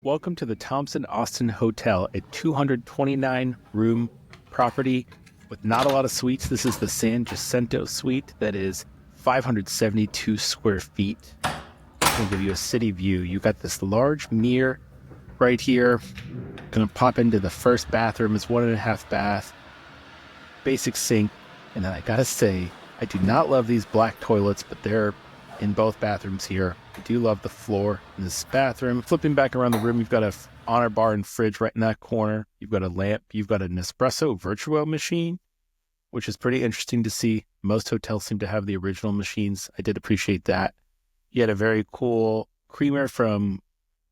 Welcome to the Thompson Austin Hotel, a 229-room property with not a lot of suites. This is the San Jacinto Suite that is 572 square feet. I'm going to give you a city view. You got this large mirror right here. Going to pop into the first bathroom. It's 1.5 bath, basic sink. And then I got to say, I do not love these black toilets, but they're in both bathrooms here. I do love the floor in this bathroom. Flipping back around the room, you've got a honor bar and fridge right in that corner. You've got a lamp. You've got a Nespresso Verturo machine, which is pretty interesting to see. Most hotels seem to have the original machines. I did appreciate that. You had a very cool creamer from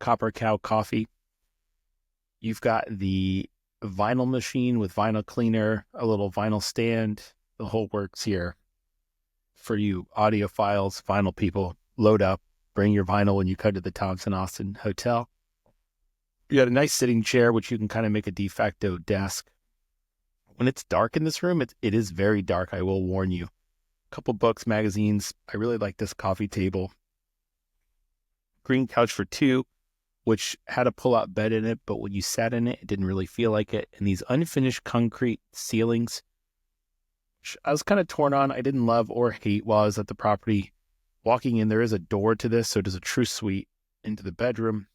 Copper Cow Coffee. You've got the vinyl machine with vinyl cleaner, a little vinyl stand. The whole works here. For you audiophiles, vinyl people, load up, bring your vinyl when you come to the Thompson Austin Hotel. You got a nice sitting chair, which you can kind of make a de facto desk. When it's dark in this room, it is very dark, I will warn you. A couple books, magazines. I really like this coffee table. Green couch for two, which had a pull-out bed in it, but when you sat in it, it didn't really feel like it. And these unfinished concrete ceilings, I was kind of torn on. I didn't love or hate while I was at the property. Walking in, there is a door to this, so it is a true suite into the bedroom.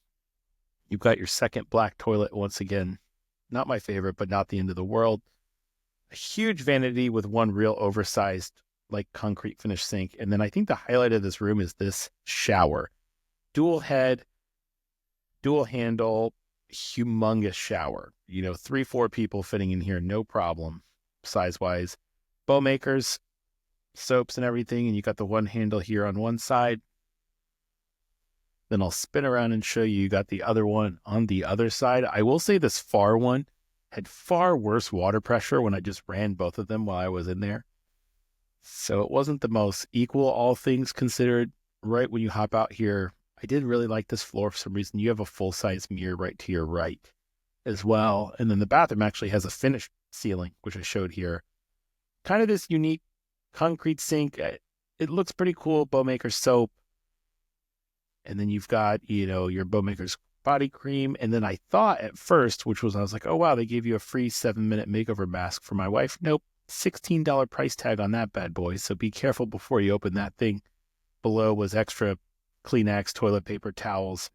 You've got your second black toilet once again. Not my favorite, but not the end of the world. A huge vanity with one real oversized, like concrete finished sink. And then I think the highlight of this room is this shower. Dual head, dual handle, humongous shower. 3-4 people fitting in here, no problem, size-wise. Bow makers, soaps and everything, and you got the one handle here on one side. Then I'll spin around and show you got the other one on the other side. I will say this far one had far worse water pressure when I just ran both of them while I was in there. So it wasn't the most equal, all things considered. Right when you hop out here, I did really like this floor for some reason. You have a full-size mirror right to your right as well. And then the bathroom actually has a finished ceiling, which I showed here. Kind of this unique concrete sink. It looks pretty cool. Bowmaker soap. And then you've got, your Bowmaker's body cream. And then I thought at first, I was like, oh, wow, they gave you a free 7-minute makeover mask for my wife. Nope. $16 price tag on that bad boy. So be careful before you open that thing. Below was extra Kleenex, toilet paper, towels.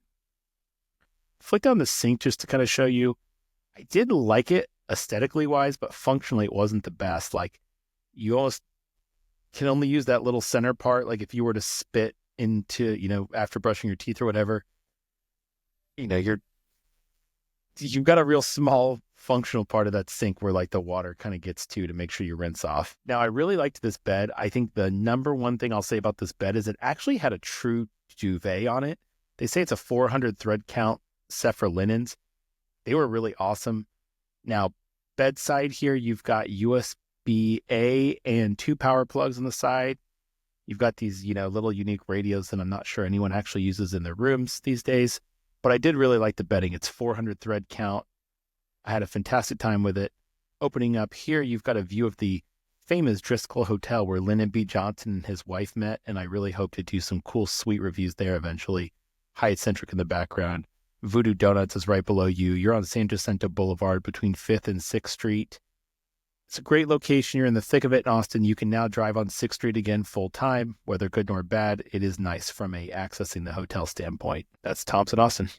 Flick down the sink just to kind of show you. I did like it aesthetically wise, but functionally it wasn't the best. Like, you almost can only use that little center part. Like if you were to spit into, after brushing your teeth or whatever, you've got a real small functional part of that sink where like the water kind of gets to make sure you rinse off. Now, I really liked this bed. I think the number one thing I'll say about this bed is it actually had a true duvet on it. They say it's a 400 thread count SFERRA linens. They were really awesome. Now, bedside here, you've got USB-A and 2 power plugs on the side. You've got these, little unique radios that I'm not sure anyone actually uses in their rooms these days. But I did really like the bedding. It's 400 thread count. I had a fantastic time with it. Opening up here, you've got a view of the famous Driscoll Hotel where Lyndon B. Johnson and his wife met. And I really hope to do some cool suite reviews there eventually. Hyatt Centric in the background. Voodoo Donuts is right below you. You're on San Jacinto Boulevard between 5th and 6th Street. It's a great location. You're in the thick of it in Austin. You can now drive on 6th Street again full time. Whether good nor bad, it is nice from accessing the hotel standpoint. That's Thompson Austin.